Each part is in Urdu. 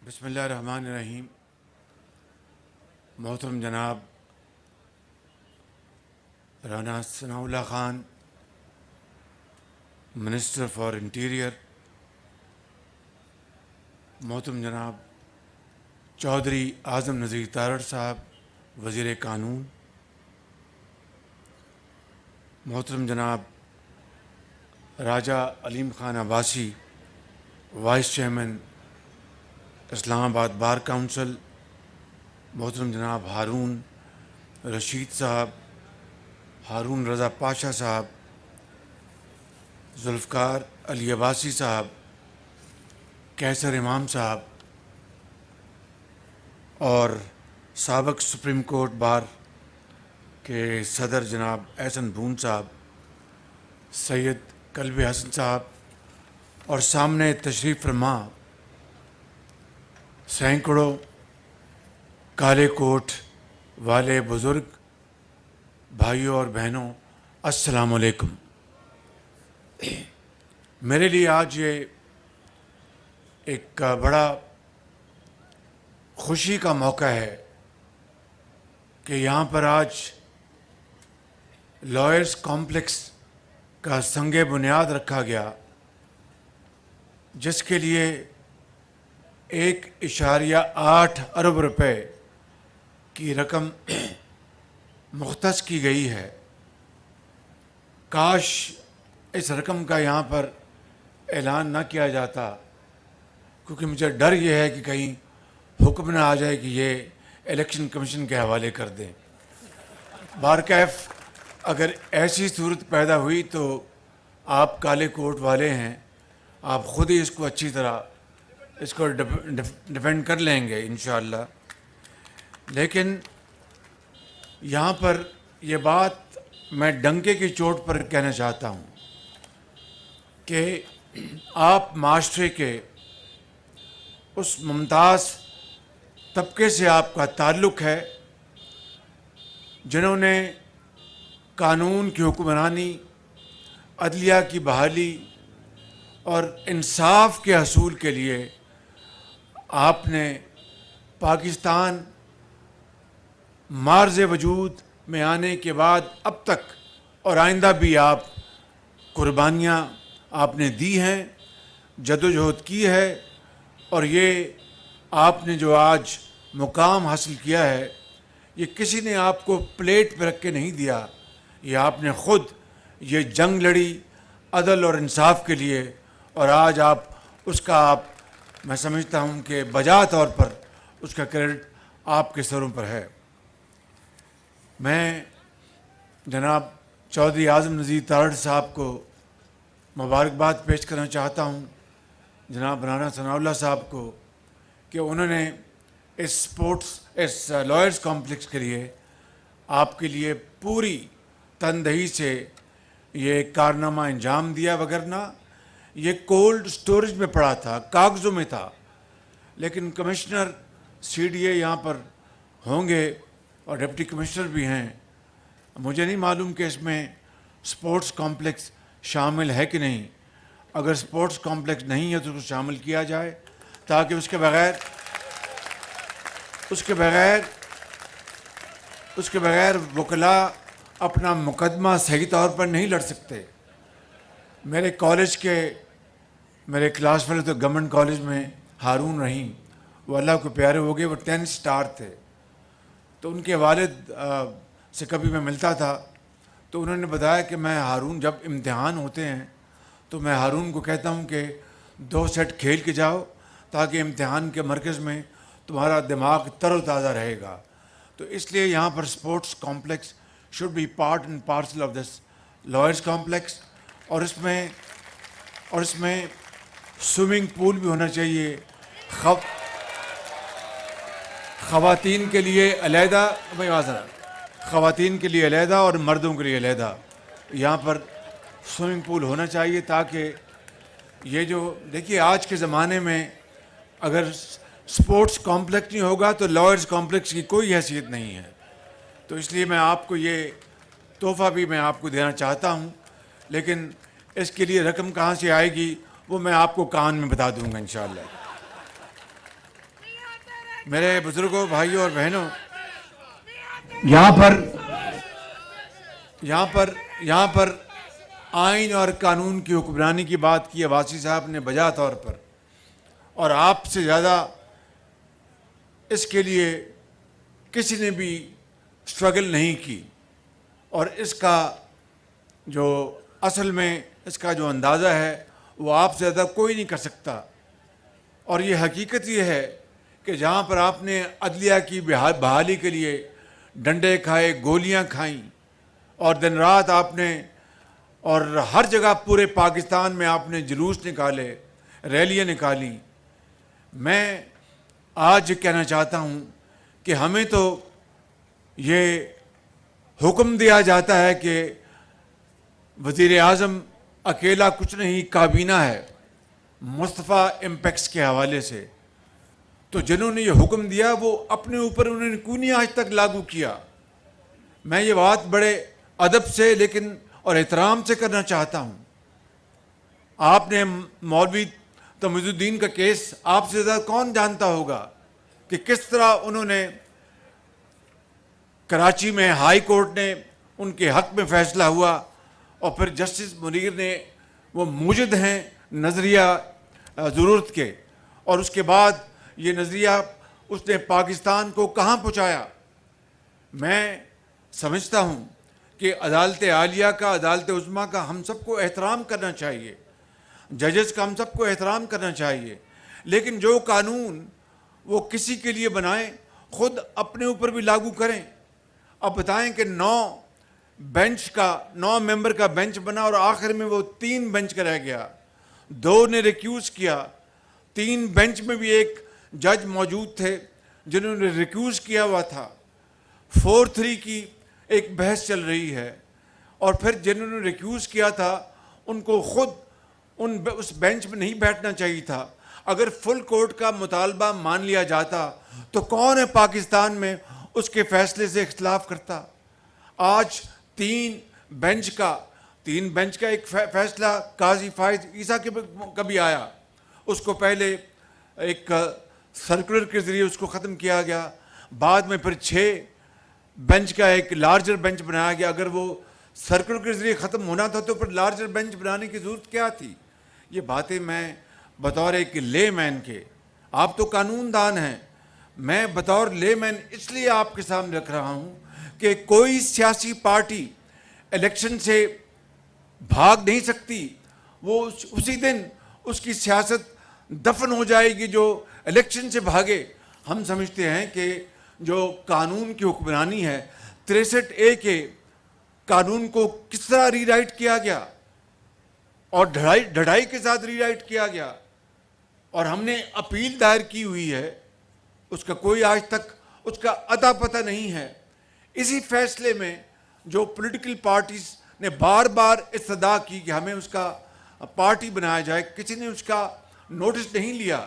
بسم اللہ الرحمن الرحیم. محترم جناب رانا ثناء اللہ خان، منسٹر فار انٹیریئر، محترم جناب چودھری اعظم نذیر تارڑ صاحب، وزیر قانون، محترم جناب راجہ علیم خان عباسی، وائس چیئرمین اسلام آباد بار کونسل، محترم جناب ہارون رشید صاحب، ہارون رضا پاشا صاحب، ذوالفقار علی عباسی صاحب، کیسر امام صاحب، اور سابق سپریم کورٹ بار کے صدر جناب احسن بھون صاحب، سید قلب حسن صاحب، اور سامنے تشریف فرما سینکڑوں کالے کوٹ والے بزرگ بھائیوں اور بہنوں، السلام علیکم. میرے لیے آج یہ ایک بڑا خوشی کا موقع ہے کہ یہاں پر آج لائرز کمپلیکس کا سنگ بنیاد رکھا گیا، جس کے لیے 1.8 ارب روپے کی رقم مختص کی گئی ہے. کاش اس رقم کا یہاں پر اعلان نہ کیا جاتا، کیونکہ مجھے ڈر یہ ہے کہ کہیں حکم نہ آ جائے کہ یہ الیکشن کمیشن کے حوالے کر دیں. بارکیف اگر ایسی صورت پیدا ہوئی تو آپ کالے کوٹ والے ہیں، آپ خود ہی اس کو اچھی طرح اس کو ڈیفینڈ کر لیں گے انشاءاللہ. لیکن یہاں پر یہ بات میں ڈنکے کی چوٹ پر کہنا چاہتا ہوں کہ آپ معاشرے کے اس ممتاز طبقے سے آپ کا تعلق ہے جنہوں نے قانون کی حکمرانی، عدلیہ کی بحالی اور انصاف کے حصول کے لیے آپ نے پاکستان مارز وجود میں آنے کے بعد اب تک اور آئندہ بھی آپ قربانیاں آپ نے دی ہیں، جدوجہد کی ہے، اور یہ آپ نے جو آج مقام حاصل کیا ہے یہ کسی نے آپ کو پلیٹ پہ رکھ کے نہیں دیا، یہ آپ نے خود یہ جنگ لڑی عدل اور انصاف کے لیے، اور آج اس کا میں سمجھتا ہوں کہ بجا طور پر اس کا کریڈٹ آپ کے سروں پر ہے. میں جناب چودھری اعظم نذیر تارڑ صاحب کو مبارکباد پیش کرنا چاہتا ہوں، جناب رانا ثناء اللہ صاحب کو، کہ انہوں نے اس لائرز کمپلیکس کے لیے آپ کے لیے پوری تندہی سے یہ کارنامہ انجام دیا، وگرنہ یہ کولڈ سٹوریج میں پڑا تھا، کاغذوں میں تھا. لیکن کمشنر سی ڈی اے یہاں پر ہوں گے اور ڈپٹی کمشنر بھی ہیں، مجھے نہیں معلوم کہ اس میں سپورٹس کمپلیکس شامل ہے کہ نہیں. اگر سپورٹس کمپلیکس نہیں ہے تو اس کو شامل کیا جائے، تاکہ اس کے بغیر وکلاء اپنا مقدمہ صحیح طور پر نہیں لڑ سکتے. میرے کالج کے میرے کلاس فیلو تو گورنمنٹ کالج میں ہارون رحیم، وہ اللہ کو پیارے ہو گئے، وہ 10 سٹار تھے. تو ان کے والد سے کبھی میں ملتا تھا تو انہوں نے بتایا کہ میں ہارون، جب امتحان ہوتے ہیں تو میں ہارون کو کہتا ہوں کہ 2 سیٹ کھیل کے جاؤ تاکہ امتحان کے مرکز میں تمہارا دماغ تر و تازہ رہے گا. تو اس لیے یہاں پر sports complex should be part and parcel of this lawyers complex, اور اس میں سوئمنگ پول بھی ہونا چاہیے، خواتین کے لیے علیحدہ، خواتین کے لیے علیحدہ اور مردوں کے لیے علیحدہ یہاں پر سوئمنگ پول ہونا چاہیے، تاکہ یہ جو دیکھیے آج کے زمانے میں اگر سپورٹس کمپلیکس نہیں ہوگا تو لائرز کمپلیکس کی کوئی حیثیت نہیں ہے. تو اس لیے میں آپ کو یہ تحفہ بھی میں آپ کو دینا چاہتا ہوں، لیکن اس کے لیے رقم کہاں سے آئے گی وہ میں آپ کو کان میں بتا دوں گا انشاءاللہ. میرے بزرگوں، بھائیوں اور بہنوں، یہاں پر آئین اور قانون کی حکمرانی کی بات کی عباسی صاحب نے بجا طور پر، اور آپ سے زیادہ اس کے لیے کسی نے بھی اسٹرگل نہیں کی، اور اس کا جو اصل میں اس کا جو اندازہ ہے وہ آپ سے زیادہ کوئی نہیں کر سکتا۔ اور یہ حقیقت یہ ہے کہ جہاں پر آپ نے عدلیہ کی بحالی کے لیے ڈنڈے کھائے، گولیاں کھائیں، اور دن رات آپ نے، اور ہر جگہ پورے پاکستان میں آپ نے جلوس نکالے، ریلیاں نکالی، میں آج کہنا چاہتا ہوں کہ ہمیں تو یہ حکم دیا جاتا ہے کہ وزیر اعظم اکیلا کچھ نہیں، کابینہ ہے مصطفیٰ امپیکس کے حوالے سے، تو جنہوں نے یہ حکم دیا وہ اپنے اوپر انہوں نے کیوں نہیں آج تک لاگو کیا؟ میں یہ بات بڑے ادب سے لیکن اور احترام سے کرنا چاہتا ہوں۔ آپ نے مولوی تمید الدین کا کیس آپ سے زیادہ کون جانتا ہوگا کہ کس طرح انہوں نے کراچی میں ہائی کورٹ نے ان کے حق میں فیصلہ ہوا، اور پھر جسٹس منیر نے، وہ موجد ہیں نظریہ ضرورت کے، اور اس کے بعد یہ نظریہ اس نے پاکستان کو کہاں پہنچایا۔ میں سمجھتا ہوں کہ عدالت عالیہ کا، عدالت عظمیٰ کا ہم سب کو احترام کرنا چاہیے، ججز کا ہم سب کو احترام کرنا چاہیے، لیکن جو قانون وہ کسی کے لیے بنائیں خود اپنے اوپر بھی لاگو کریں۔ اب بتائیں کہ 9 ممبر کا بینچ بنا اور آخر میں وہ 3 بینچ کا رہ گیا، 2 نے ریکیوز کیا، 3 بینچ میں بھی ایک جج موجود تھے جنہوں نے ریکیوز کیا ہوا تھا، 4-3 کی ایک بحث چل رہی ہے، اور پھر جنہوں نے ریکیوز کیا تھا ان کو خود اس بینچ میں نہیں بیٹھنا چاہیے تھا۔ اگر فل کورٹ کا مطالبہ مان لیا جاتا تو کون ہے پاکستان میں اس کے فیصلے سے اختلاف کرتا؟ آج 3 بینچ کا ایک فیصلہ قاضی فائز عیسیٰ کا بھی آیا، اس کو پہلے ایک سرکولر کے ذریعے اس کو ختم کیا گیا، بعد میں پھر 6 بینچ کا ایک لارجر بینچ بنایا گیا۔ اگر وہ سرکولر کے ذریعے ختم ہونا تھا تو پھر لارجر بینچ بنانے کی ضرورت کیا تھی؟ یہ باتیں میں بطور ایک لے مین کے، آپ تو قانون دان ہیں، میں بطور لے مین اس لیے آپ کے سامنے رکھ رہا ہوں کہ کوئی سیاسی پارٹی الیکشن سے بھاگ نہیں سکتی، وہ اسی دن اس کی سیاست دفن ہو جائے گی جو الیکشن سے بھاگے۔ ہم سمجھتے ہیں کہ جو قانون کی حکمرانی ہے، 63A کے قانون کو کس طرح ری رائٹ کیا گیا اور ڈھڑائی کے ساتھ ری رائٹ کیا گیا، اور ہم نے اپیل دائر کی ہوئی ہے، اس کا کوئی آج تک اس کا اتا پتہ نہیں ہے۔ اسی فیصلے میں جو پولیٹیکل پارٹیز نے بار بار استدعا کی کہ ہمیں اس کا پارٹی بنایا جائے، کسی نے اس کا نوٹس نہیں لیا۔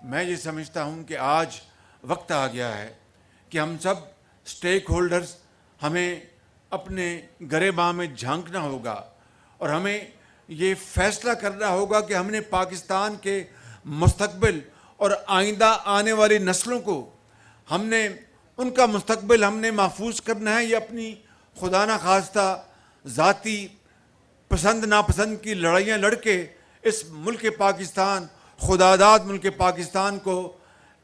میں یہ سمجھتا ہوں کہ آج وقت آ گیا ہے کہ ہم سب سٹیک ہولڈرز، ہمیں اپنے گریباں میں جھانکنا ہوگا، اور ہمیں یہ فیصلہ کرنا ہوگا کہ ہم نے پاکستان کے مستقبل اور آئندہ آنے والی نسلوں کو، ہم نے ان کا مستقبل ہم نے محفوظ کرنا ہے، یہ اپنی خدا نخواستہ ذاتی پسند ناپسند کی لڑائیاں لڑ کے اس ملک پاکستان، خداداد ملک پاکستان کو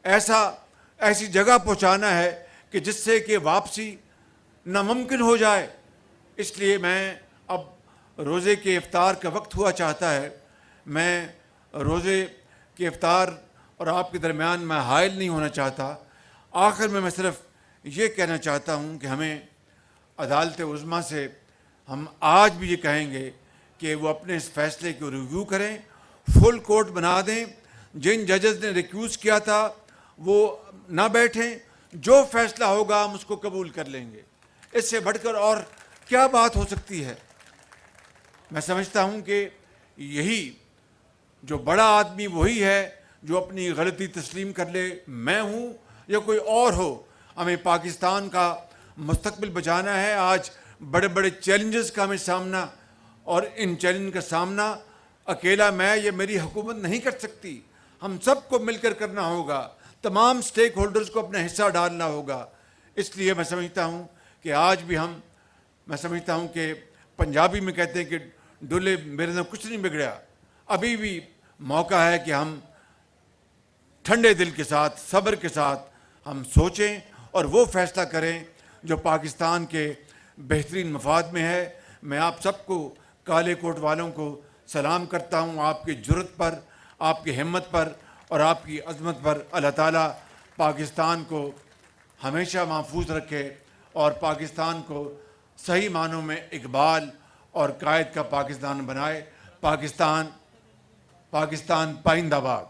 ایسی جگہ پہنچانا ہے کہ جس سے کہ واپسی ناممکن ہو جائے۔ اس لیے میں اب روزے کے افطار کا وقت ہوا چاہتا ہے، میں روزے کے افطار اور آپ کے درمیان میں حائل نہیں ہونا چاہتا۔ آخر میں صرف یہ کہنا چاہتا ہوں کہ ہمیں عدالت عظمیٰ سے ہم آج بھی یہ کہیں گے کہ وہ اپنے اس فیصلے کو ریویو کریں، فل کورٹ بنا دیں، جن ججز نے ریکیوز کیا تھا وہ نہ بیٹھیں، جو فیصلہ ہوگا ہم اس کو قبول کر لیں گے۔ اس سے بڑھ کر اور کیا بات ہو سکتی ہے؟ میں سمجھتا ہوں کہ یہی جو بڑا آدمی وہی ہے جو اپنی غلطی تسلیم کر لے، میں ہوں یا کوئی اور ہو، ہمیں پاکستان کا مستقبل بچانا ہے۔ آج بڑے بڑے چیلنجز کا ہمیں سامنا، اور ان چیلنج کا سامنا اکیلا میں یا میری حکومت نہیں کر سکتی، ہم سب کو مل کر کرنا ہوگا، تمام سٹیک ہولڈرز کو اپنا حصہ ڈالنا ہوگا. اس لیے میں سمجھتا ہوں کہ آج بھی میں سمجھتا ہوں کہ پنجابی میں کہتے ہیں کہ ڈولے میرے سے کچھ نہیں بگڑا. ابھی بھی موقع ہے کہ ہم ٹھنڈے دل کے ساتھ، صبر کے ساتھ ہم سوچیں اور وہ فیصلہ کریں جو پاکستان کے بہترین مفاد میں ہے. میں آپ سب کو، کالے کوٹ والوں کو سلام کرتا ہوں. آپ کی جرأت پر، آپ کی ہمت پر اور آپ کی عظمت پر اللہ تعالیٰ پاکستان کو ہمیشہ محفوظ رکھے اور پاکستان کو صحیح معنوں میں اقبال اور قائد کا پاکستان بنائے. پاکستان پائندہ باد.